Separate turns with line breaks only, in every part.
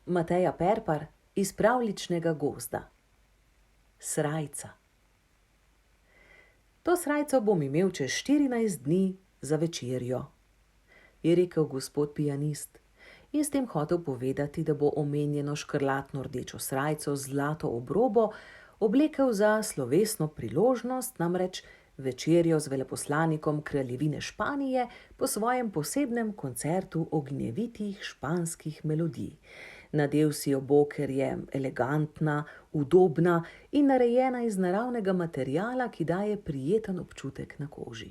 Mateja Perpar iz Pravljičnega gozda. Srajca. To srajco bom imel čez 14 dni za večerjo, je rekel gospod pianist in s tem hotel povedati, da bo omenjeno škrlatno rdečo srajco z zlato obrobo oblekel za slovesno priložnost, namreč večerjo z veleposlanikom kraljevine Španije po svojem posebnem koncertu ognjevitih španskih melodij. Nadel si jo bo, ker je elegantna, udobna in narejena iz naravnega materiala, ki daje prijeten občutek na koži.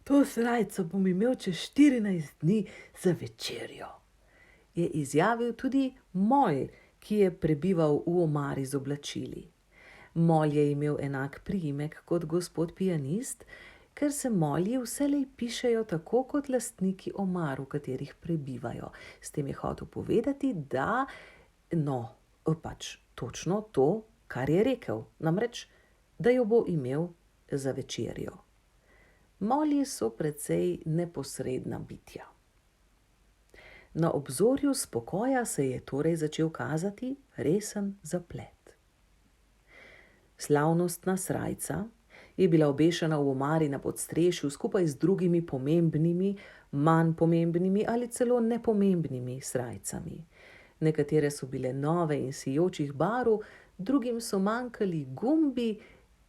To srajco bom imel čez 14 dni za večerjo, je izjavil tudi Molj, ki je prebival v omari z oblačili. Molj je imel enak priimek kot gospod pianist, ker se molji vselej pišejo tako kot lastniki omar, v katerih prebivajo. S tem je hotel povedati, da, točno to, kar je rekel, namreč, da jo bo imel za večerjo. Molji so precej neposredna bitja. Na obzorju spokoja se je torej začel kazati resen zaplet. Slavnostna srajca je bila obešena v omari na podstrešju skupaj z drugimi pomembnimi, manj pomembnimi ali celo nepomembnimi srajcami. Nekatere so bile nove in sijočih barv, drugim so manjkali gumbi,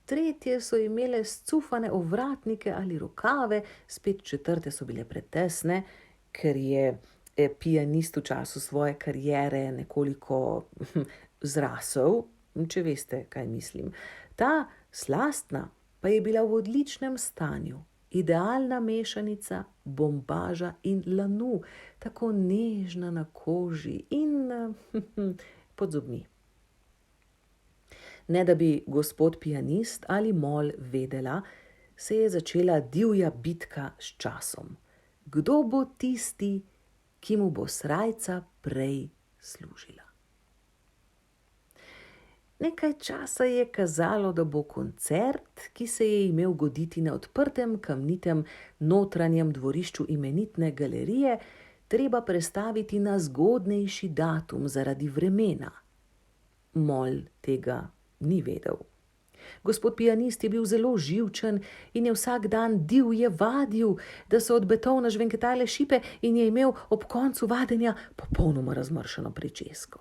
tretje so imele scufane ovratnike ali rokave, spet četrte so bile pretesne, ker je pianist v času svoje kariere nekoliko zrasel, če veste, kaj mislim. Ta slastna pa je bila v odličnem stanju, idealna mešanica bombaža in lanu, tako nežna na koži in pod zobmi. Ne da bi gospod pianist ali Molj vedela, se je začela divja bitka s časom. Kdo bo tisti, ki mu bo srajca prej služila? Nekaj časa je kazalo, da bo koncert, ki se je imel goditi na odprtem kamnitem notranjem dvorišču imenitne galerije, treba prestaviti na zgodnejši datum zaradi vremena. Molj tega ni vedel. Gospod pianist je bil zelo živčen in je vsak dan divje vadil, da so od betona žvenketale šipe in je imel ob koncu vadenja popolnoma razmršeno pričesko.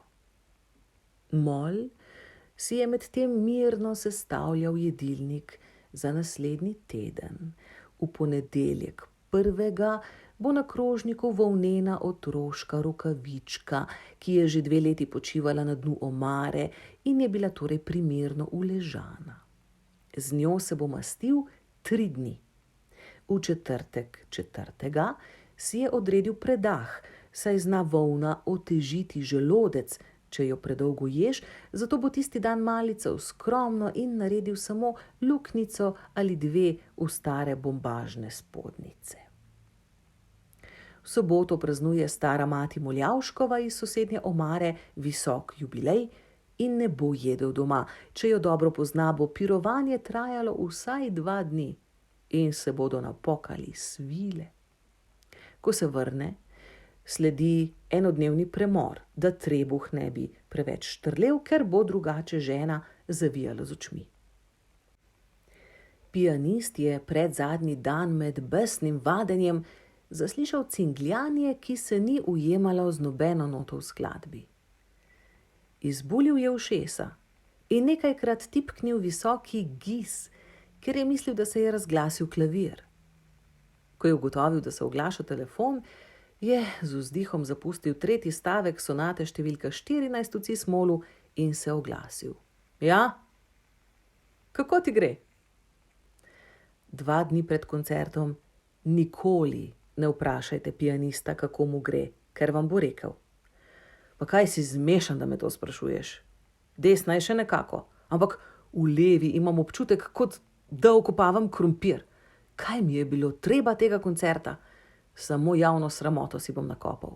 Molj si je medtem mirno sestavljal jedilnik za naslednji teden. V ponedeljek 1. bo na krožniku volnena otroška rokavička, ki je že 2 leti počivala na dnu omare in je bila torej primerno uležana. Z njo se bo mastil 3 dni. V četrtek 4. si je odredil predah, saj zna volna otežiti želodec, če jo predolgo ješ, zato bo tisti dan malical skromno in naredil samo luknjico ali 2 v stare bombažne spodnjice. V soboto praznuje stara mati Moljavškova iz sosednje omare visok jubilej in ne bo jedel doma. Če jo dobro pozna, bo pirovanje trajalo vsaj 2 dni in se bodo napokali svile. Ko se vrne, sledi enodnevni premor, da trebuh ne bi preveč štrlel, ker bo drugače žena zavijala z očmi. Pianist je predzadnji dan med besnim vadenjem zaslišal cingljanje, ki se ni ujemalo z nobeno noto v skladbi. Izbuljil je ušesa in nekajkrat tipknil visoki gis, ker je mislil, da se je razglasil klavir. Ko je ugotovil, da se oglaša telefon, je z vzdihom zapustil 3. stavek sonate številka 14 v cis-molu in se oglasil. Ja? Kako ti gre? 2 dni pred koncertom nikoli ne vprašajte pianista, kako mu gre, ker vam bo rekel. Pa kaj si zmešan, da me to sprašuješ? Desna je še nekako, ampak v levi imam občutek, kot da okopavam krompir. Kaj mi je bilo treba tega koncerta? Samo javno sramoto si bom nakopal.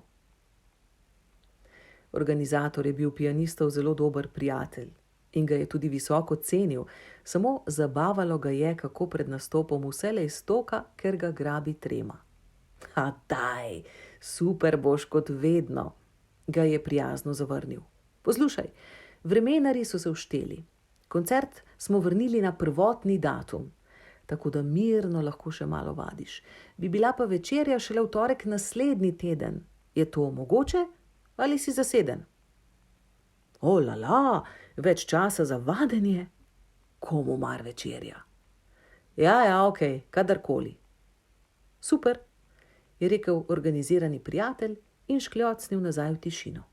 Organizator je bil pianistov zelo dober prijatelj in ga je tudi visoko cenil, samo zabavalo ga je, kako pred nastopom vselej stoka, ker ga grabi trema. Daj, super boš kot vedno, ga je prijazno zavrnil. Poslušaj, vremenarji so se ušteli. Koncert smo vrnili na prvotni datum, tako da mirno lahko še malo vadiš. Bi bila pa večerja šele v torek naslednji teden. Je to mogoče ali si zaseden? O, lala, več časa za vadenje. Komu mar večerja? Ja, okej, kadarkoli. Super, je rekel organizirani prijatelj in škljocnil nazaj v tišino.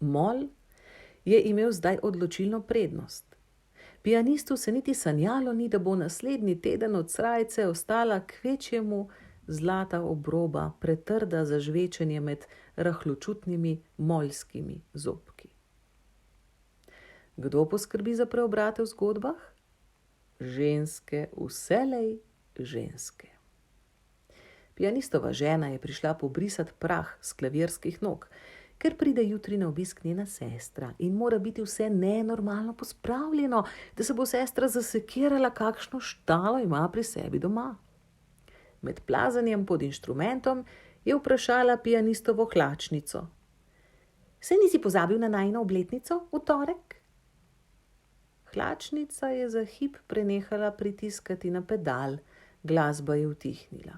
Mol je imel zdaj odločilno prednost. Pianistu se niti sanjalo ni, da bo naslednji teden od srajce ostala kvečjemu zlata obroba, pretrda za žvečenje med rahločutnimi moljskimi zobki. Kdo poskrbi za preobrate v zgodbah? Ženske, vselej ženske. Pianistova žena je prišla pobrisati prah s klavirskih nog, ker pride jutri na obisk njena sestra in mora biti vse nenormalno pospravljeno, da se bo sestra zasekirala, kakšno štalo ima pri sebi doma. Med plazanjem pod inštrumentom je vprašala pianistovo hlačnico. Se nisi pozabil na najino obletnico v torek? Hlačnica je za hip prenehala pritiskati na pedal, glasba je utihnila.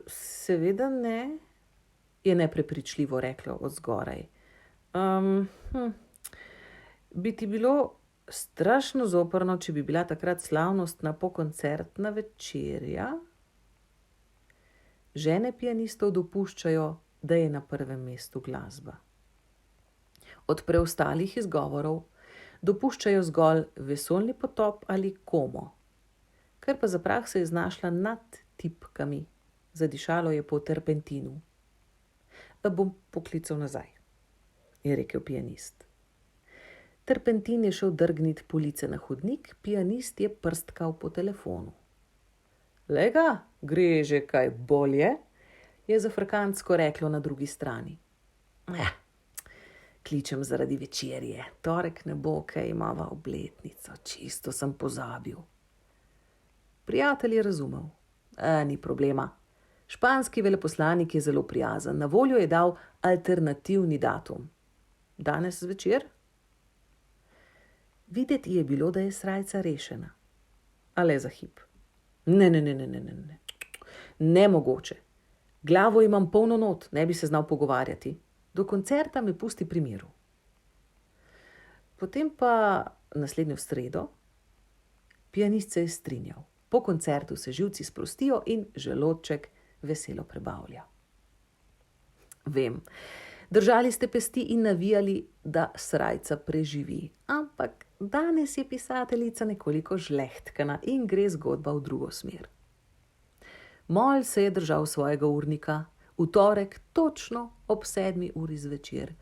Seveda ne, je neprepričljivo reklo od zgoraj. Bi ti bilo strašno zoprno, če bi bila takrat slavnostna pokoncertna večerja? Žene pianistov dopuščajo, da je na prvem mestu glasba. Od preostalih izgovorov dopuščajo zgolj vesoljni potop ali komo. Ker pa za prah se je znašla nad tipkami, zadišalo je po terpentinu. Bom poklical nazaj, je rekel pianist. Terpentin je šel drgnit police na hodnik, pianist je prstkal po telefonu. Lega, gre že kaj bolje, je zafrkantsko reklo na drugi strani. Kličem zaradi večerje, torek ne bo, kaj imava obletnico, čisto sem pozabil. Prijatelj je razumel. Ni problema. Španski veleposlanik je zelo prijazen, na voljo je dal alternativni datum. Danes zvečer? Videti je bilo, da je srajca rešena. A le za hip. Ne. Nemogoče. Glavo imam polno not, ne bi se znal pogovarjati. Do koncerta me pusti pri miru. Potem pa naslednjo sredo pianist se je strinjal. Po koncertu se živci sprostijo in želodček veselo prebavlja. Vem, držali ste pesti in navijali, da srajca preživi, ampak danes je pisateljica nekoliko žlehtkana in gre zgodba v drugo smer. Mol se je držal svojega urnika, v torek točno ob 7. uri zvečer.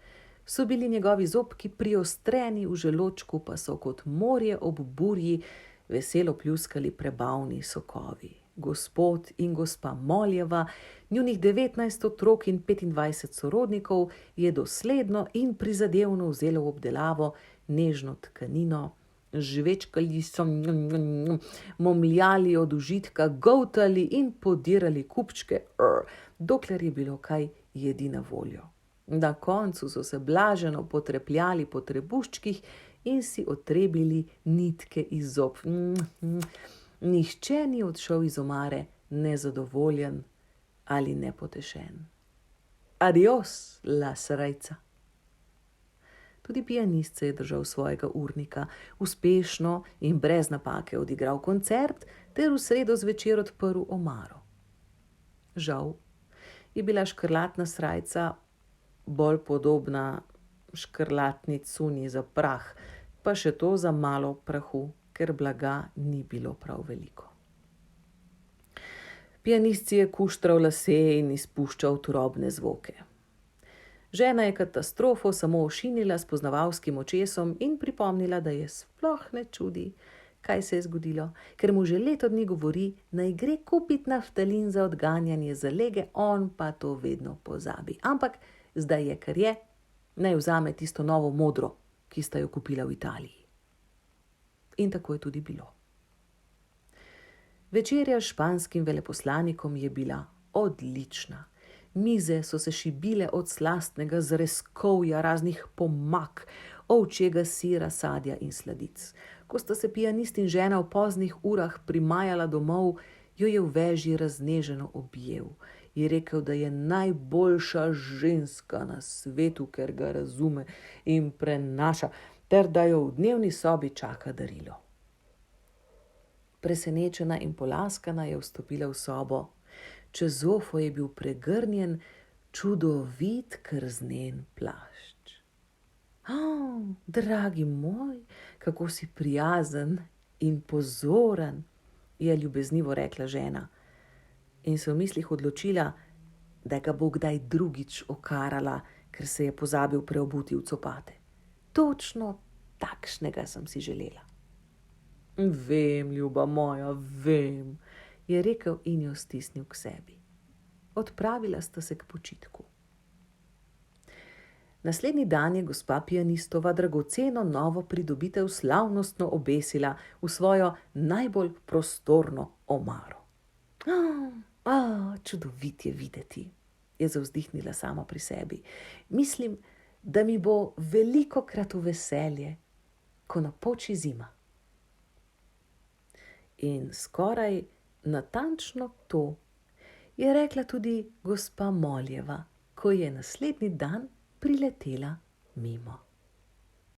So bili njegovi zobki priostreni, v želodčku pa so kot morje ob burji veselo pljuskali prebavni sokovi. Gospod in gospa Moljeva, njunih 19 otrok in 25 sorodnikov je dosledno in prizadevno vzelo v obdelavo nežno tkanino, žvečkali so, momljali od užitka, goltali in podirali kupčke, dokler je bilo kaj jedi na voljo. Na koncu so se blaženo potrepljali po trebuščkih in si otrebili nitke iz zob. Nihče ni odšel iz omare nezadovoljen ali nepotešen. Adios, la srajca. Tudi pianist se je držal svojega urnika, uspešno in brez napake odigral koncert ter v sredo zvečer odprl omaro. Žal je bila škrlatna srajca bolj podobna škrlatni cunji za prah, pa še to za malo prahu, ker blaga ni bilo prav veliko. Pianist si je kuštral lase in izpuščal turobne zvoke. Žena je katastrofo samo ošinila s poznavalskim očesom in pripomnila, da je sploh ne čudi, kaj se je zgodilo, ker mu že leto dni govori, naj gre kupit naftalin za odganjanje zalege, on pa to vedno pozabi. Ampak zdaj je, kar je, naj vzame tisto novo modro, ki sta jo kupila v Italiji. In tako je tudi bilo. Večerja s španskim veleposlanikom je bila odlična. Mize so se šibile od slastnega zreskovja, raznih pomak, ovčjega sira, sadja in sladic. Ko sta se pianist in žena v poznih urah primajala domov, jo je v veži razneženo objel. Je rekel, da je najboljša ženska na svetu, ker ga razume in prenaša, ter da jo v dnevni sobi čaka darilo. Presenečena in polaskana je vstopila v sobo. Čez zofo je bil pregrnjen čudovit krznen plašč. Dragi moj, kako si prijazen in pozoren, je ljubeznivo rekla žena in se v mislih odločila, da ga bo kdaj drugič okarala, ker se je pozabil preobuti v copate. Točno takšnega sem si želela. Vem, ljuba moja, vem, je rekel in jo stisnil k sebi. Odpravila sta se k počitku. Naslednji dan je gospa pianistova dragoceno novo pridobitev slavnostno obesila v svojo najbolj prostorno omaro. Čudovit je videti, je zavzdihnila sama pri sebi. Mislim, da mi bo velikokrat v veselje, ko napoči zima. In skoraj natančno to je rekla tudi gospa Moljeva, ko je naslednji dan priletela mimo.